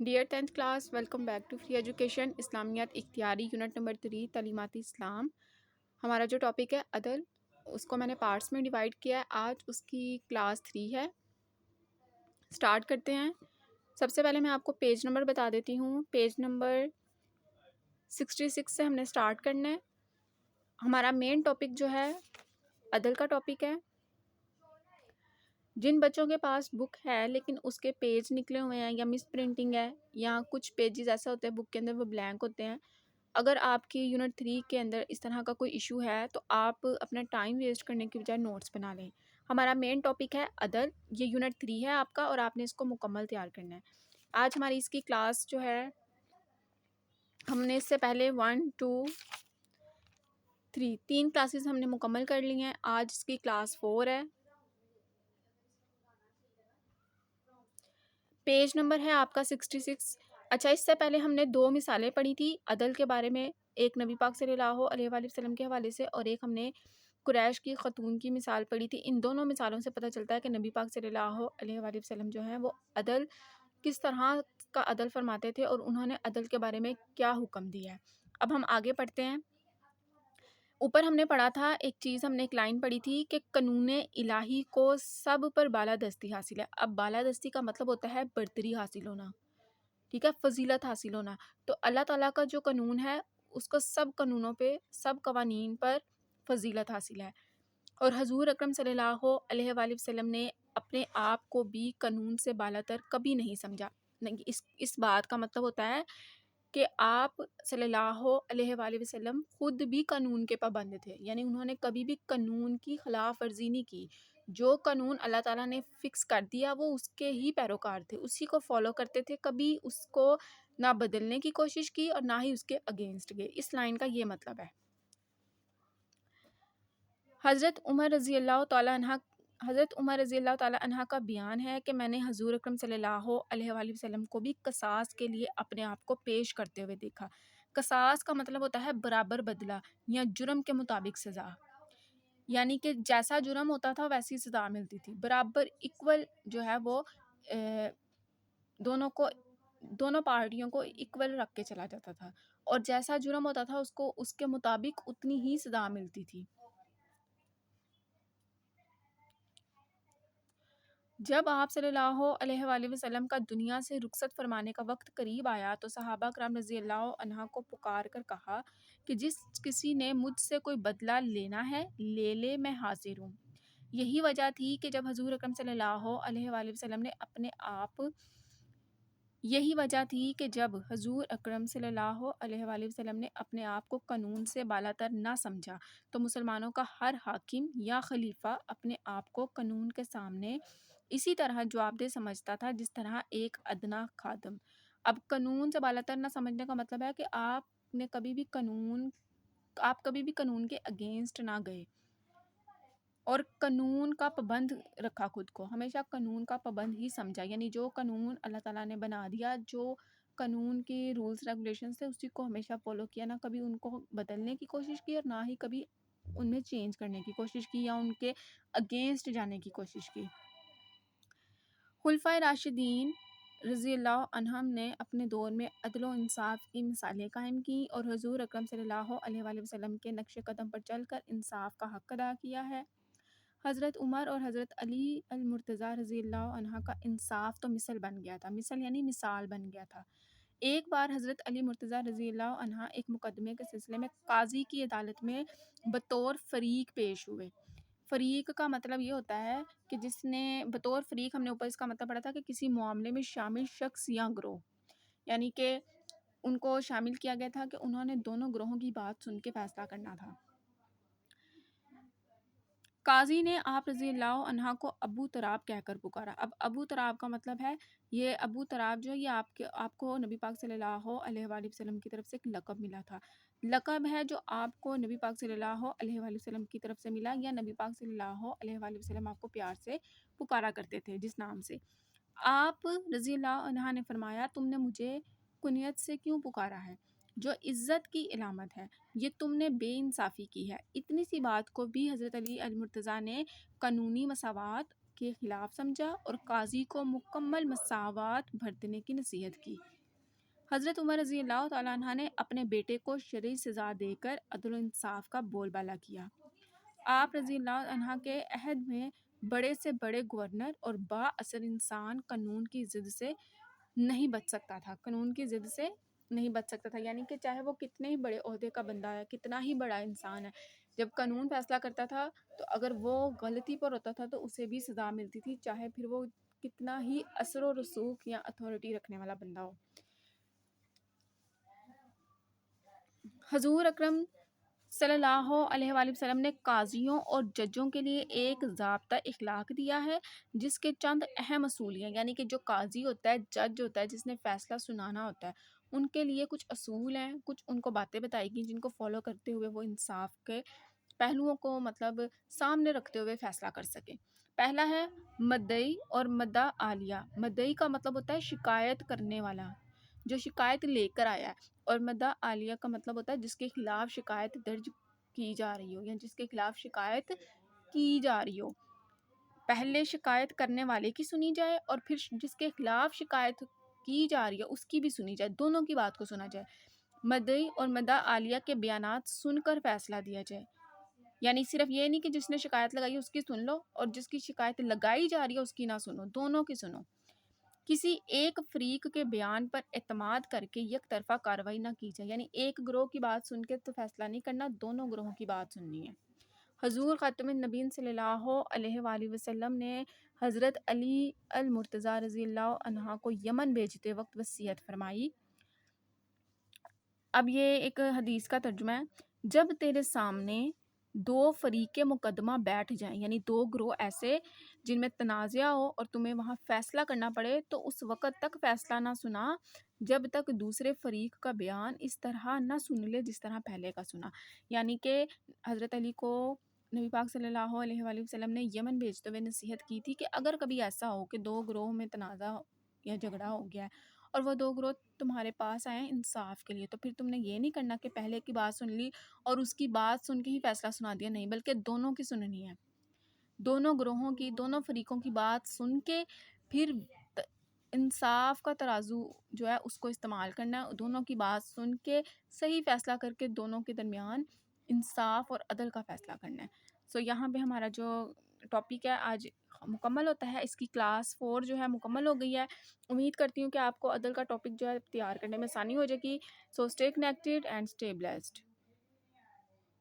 Dear 10th class, welcome back to free education اسلامیات اختیاری unit number 3 تعلیماتی اسلام۔ ہمارا جو ٹاپک ہے عدل، اس کو میں نے پارٹس میں ڈیوائڈ کیا ہے۔ آج اس کی کلاس 3 ہے۔ سٹارٹ کرتے ہیں۔ سب سے پہلے میں آپ کو پیج نمبر بتا دیتی ہوں۔ پیج نمبر 66 سے ہم نے سٹارٹ کرنا ہے۔ ہمارا مین ٹاپک جو ہے عدل کا ٹاپک ہے۔ جن بچوں کے پاس بک ہے لیکن اس کے پیج نکلے ہوئے ہیں یا مس پرنٹنگ ہے یا کچھ پیجز ایسا ہوتے ہیں بک کے اندر وہ بلینک ہوتے ہیں، اگر آپ کی یونٹ 3 کے اندر اس طرح کا کوئی ایشو ہے تو آپ اپنا ٹائم ویسٹ کرنے کی بجائے نوٹس بنا لیں۔ ہمارا مین ٹاپک ہے عدل، یہ یونٹ 3 ہے آپ کا اور آپ نے اس کو مکمل تیار کرنا ہے۔ آج ہماری اس کی کلاس جو ہے، ہم نے اس سے پہلے 1 2 3 کلاسز ہم نے مکمل کر لی ہیں۔ آج اس کی کلاس 4 ہے۔ پیج نمبر ہے آپ کا 66۔ اچھا، اس سے پہلے ہم نے 2 مثالیں پڑھی تھی عدل کے بارے میں، ایک نبی پاک صلی اللہ علیہ وآلہ وسلم کے حوالے سے اور ایک ہم نے قریش کی خاتون کی مثال پڑھی تھی۔ ان دونوں مثالوں سے پتہ چلتا ہے کہ نبی پاک صلی اللہ علیہ وآلہ وسلم جو ہیں وہ عدل کس طرح کا عدل فرماتے تھے اور انہوں نے عدل کے بارے میں کیا حکم دیا ہے۔ اب ہم آگے پڑھتے ہیں۔ اوپر ہم نے پڑھا تھا ایک چیز، ہم نے ایک لائن پڑھی تھی کہ قانون الہی کو سب پر بالادستی حاصل ہے۔ اب بالادستی کا مطلب ہوتا ہے برتری حاصل ہونا، ٹھیک ہے، فضیلت حاصل ہونا۔ تو اللہ تعالیٰ کا جو قانون ہے اس کو سب قانونوں پہ، سب قوانین پر فضیلت حاصل ہے۔ اور حضور اکرم صلی اللہ علیہ وآلہ وسلم نے اپنے آپ کو بھی قانون سے بالاتر کبھی نہیں سمجھا۔ اس بات کا مطلب ہوتا ہے کہ آپ صلی اللہ علیہ وآلہ وسلم خود بھی قانون کے پابند تھے، یعنی انہوں نے کبھی بھی قانون کی خلاف ورزی نہیں کی۔ جو قانون اللہ تعالیٰ نے فکس کر دیا وہ اس کے ہی پیروکار تھے، اسی کو فالو کرتے تھے، کبھی اس کو نہ بدلنے کی کوشش کی اور نہ ہی اس کے اگینسٹ گئے۔ اس لائن کا یہ مطلب ہے۔ حضرت عمر رضی اللہ تعالیٰ عنہ کا بیان ہے کہ میں نے حضور اکرم صلی اللہ علیہ وآلہ وسلم کو بھی قصاص کے لیے اپنے آپ کو پیش کرتے ہوئے دیکھا۔ قصاص کا مطلب ہوتا ہے برابر بدلہ یا جرم کے مطابق سزا، یعنی کہ جیسا جرم ہوتا تھا ویسی سزا ملتی تھی، برابر ایکول جو ہے وہ دونوں پارٹیوں کو ایکول رکھ کے چلا جاتا تھا، اور جیسا جرم ہوتا تھا اس کو اس کے مطابق اتنی ہی سزا ملتی تھی۔ جب آپ صلی اللہ علیہ وآلہ وسلم کا دنیا سے رخصت فرمانے کا وقت قریب آیا تو صحابہ کرام رضی اللہ عنہ کو پکار کر کہا کہ جس کسی نے مجھ سے کوئی بدلہ لینا ہے لے لے، میں حاضر ہوں۔ یہی وجہ تھی کہ جب حضور اکرم صلی اللہ علیہ وآلہ وسلم نے اپنے آپ کو قانون سے بالاتر نہ سمجھا تو مسلمانوں کا ہر حاکم یا خلیفہ اپنے آپ کو قانون کے سامنے اسی طرح جواب دہ سمجھتا تھا جس طرح ایک ادنا خادم۔ اب قانون سے بالاتر نہ سمجھنے کا مطلب ہے کہ آپ کبھی بھی قانون کے اگینسٹ نہ گئے اور قانون کا پابند رکھا، خود کو ہمیشہ قانون کا پابند ہی سمجھا، یعنی جو قانون اللہ تعالیٰ نے بنا دیا، جو قانون کے رولز ریگولیشنز تھے اسی کو ہمیشہ فالو کیا، نہ کبھی ان کو بدلنے کی کوشش کی اور نہ ہی کبھی ان میں چینج کرنے کی کوشش کی یا ان کے اگینسٹ جانے کی کوشش کی۔ خلفائے راشدین رضی اللہ عنہم نے اپنے دور میں عدل و انصاف کی مثالیں قائم کی اور حضور اکرم صلی اللہ علیہ وآلہ وسلم کے نقش قدم پر چل کر انصاف کا حق ادا کیا ہے۔ حضرت عمر اور حضرت علی المرتضیٰ رضی اللہ عنہ کا انصاف تو مثل بن گیا تھا، مثل یعنی مثال بن گیا تھا۔ ایک بار حضرت علی مرتضیٰ رضی اللہ عنہ ایک مقدمے کے سلسلے میں قاضی کی عدالت میں بطور فریق پیش ہوئے۔ فریق کا مطلب یہ ہوتا ہے کہ جس نے بطور فریق، ہم نے اوپر اس کا مطلب پڑھا تھا کہ کسی معاملے میں شامل شخص یا گروہ، یعنی کہ ان کو شامل کیا گیا تھا کہ انہوں نے دونوں گروہوں کی بات سن کے فیصلہ کرنا تھا۔ قاضی نے آپ رضی اللہ عنہ کو ابو تراب کہہ کر پکارا۔ اب ابو تراب کا مطلب ہے، یہ ابو تراب جو ہے یہ آپ کو نبی پاک صلی اللہ علیہ وآلہ وسلم کی طرف سے ایک لقب ملا تھا، لقب ہے جو آپ کو نبی پاک صلی اللہ علیہ وآلہ وسلم کی طرف سے ملا، یا نبی پاک صلی اللہ علیہ وآلہ وسلم آپ کو پیار سے پکارا کرتے تھے جس نام سے۔ آپ رضی اللہ عنہ نے فرمایا، تم نے مجھے کنیت سے کیوں پکارا ہے جو عزت کی علامت ہے؟ یہ تم نے بے انصافی کی ہے۔ اتنی سی بات کو بھی حضرت علی المرتضیٰ نے قانونی مساوات کے خلاف سمجھا اور قاضی کو مکمل مساوات برتنے کی نصیحت کی۔ حضرت عمر رضی اللہ تعالیٰ عنہ نے اپنے بیٹے کو شرعی سزا دے کر عدل و انصاف کا بول بالا کیا۔ آپ رضی اللہ عنہ کے عہد میں بڑے سے بڑے گورنر اور با اثر انسان قانون کی ضد سے نہیں بچ سکتا تھا، یعنی کہ چاہے وہ کتنے ہی بڑے عہدے کا بندہ ہے، کتنا ہی بڑا انسان ہے، جب قانون فیصلہ کرتا تھا تو اگر وہ غلطی پر ہوتا تھا تو اسے بھی سزا ملتی تھی، چاہے پھر وہ کتنا ہی اثر و رسوخ یا اتھارٹی رکھنے والا بندہ ہو۔ حضور اکرم صلی اللہ علیہ وآلہ وسلم نے قاضیوں اور ججوں کے لیے ایک ضابطہ اخلاق دیا ہے جس کے چند اہم اصول ہیں، یعنی کہ جو قاضی ہوتا ہے، جج ہوتا ہے، جس نے فیصلہ سنانا ہوتا ہے، ان کے لیے کچھ اصول ہیں، کچھ ان کو باتیں بتائی گئی جن کو فالو کرتے ہوئے وہ انصاف کے پہلوؤں کو سامنے رکھتے ہوئے فیصلہ کر سکے۔ پہلا ہے مدعی اور مدعا عالیہ۔ مدعی کا مطلب ہوتا ہے شکایت کرنے والا، جو شکایت لے کر آیا ہے، اور مدعا عالیہ کا مطلب ہوتا ہے جس کے خلاف شکایت درج کی جا رہی ہو یا جس کے خلاف شکایت کی جا رہی ہو۔ پہلے شکایت کرنے والے کی سنی جائے اور پھر جس کے خلاف شکایت کی جا رہی ہے اس کی بھی سنی جائے، دونوں کی بات کو سنا جائے۔ مدعی اور مدعا عالیہ کے بیانات سن کر فیصلہ دیا جائے، یعنی صرف یہ نہیں کہ جس نے شکایت لگائی اس کی سن لو اور جس کی شکایت لگائی جا رہی ہے اس کی نہ سنو، دونوں کی سنو۔ کسی ایک فریق کے بیان پر اعتماد کر کے یک طرفہ کارروائی نہ کی جائے، یعنی ایک گروہ کی بات سن کے تو فیصلہ نہیں کرنا، دونوں گروہوں کی بات سننی ہے۔ حضور خاتم النبیین صلی اللہ علیہ وآلہ وسلم نے حضرت علی المرتضیٰ رضی اللہ عنہ کو یمن بھیجتے وقت وصیت فرمائی۔ اب یہ ایک حدیث کا ترجمہ ہے، جب تیرے سامنے دو فریق مقدمہ بیٹھ جائیں، یعنی دو گروہ ایسے جن میں تنازع ہو اور تمہیں وہاں فیصلہ کرنا پڑے، تو اس وقت تک فیصلہ نہ سنا جب تک دوسرے فریق کا بیان اس طرح نہ سن لے جس طرح پہلے کا سنا۔ یعنی کہ حضرت علی کو نبی پاک صلی اللہ علیہ وآلہ وسلم نے یمن بھیجتے ہوئے نصیحت کی تھی کہ اگر کبھی ایسا ہو کہ دو گروہ میں تنازع یا جھگڑا ہو گیا ہے اور وہ دو گروہ تمہارے پاس آئے ہیں انصاف کے لیے، تو پھر تم نے یہ نہیں کرنا کہ پہلے کی بات سن لی اور اس کی بات سن کے ہی فیصلہ سنا دیا، نہیں، بلکہ دونوں کی سننی ہے، دونوں گروہوں کی، دونوں فریقوں کی بات سن کے پھر انصاف کا ترازو جو ہے اس کو استعمال کرنا ہے، دونوں کی بات سن کے صحیح فیصلہ کر کے دونوں کے درمیان انصاف اور عدل کا فیصلہ کرنا ہے۔ یہاں پہ ہمارا جو ٹاپک ہے آج مکمل ہوتا ہے، اس کی کلاس 4 جو ہے مکمل ہو گئی ہے۔ امید کرتی ہوں کہ آپ کو عدل کا ٹاپک جو ہے تیار کرنے میں آسانی ہو جائے گی۔ Stay connected and stay blessed.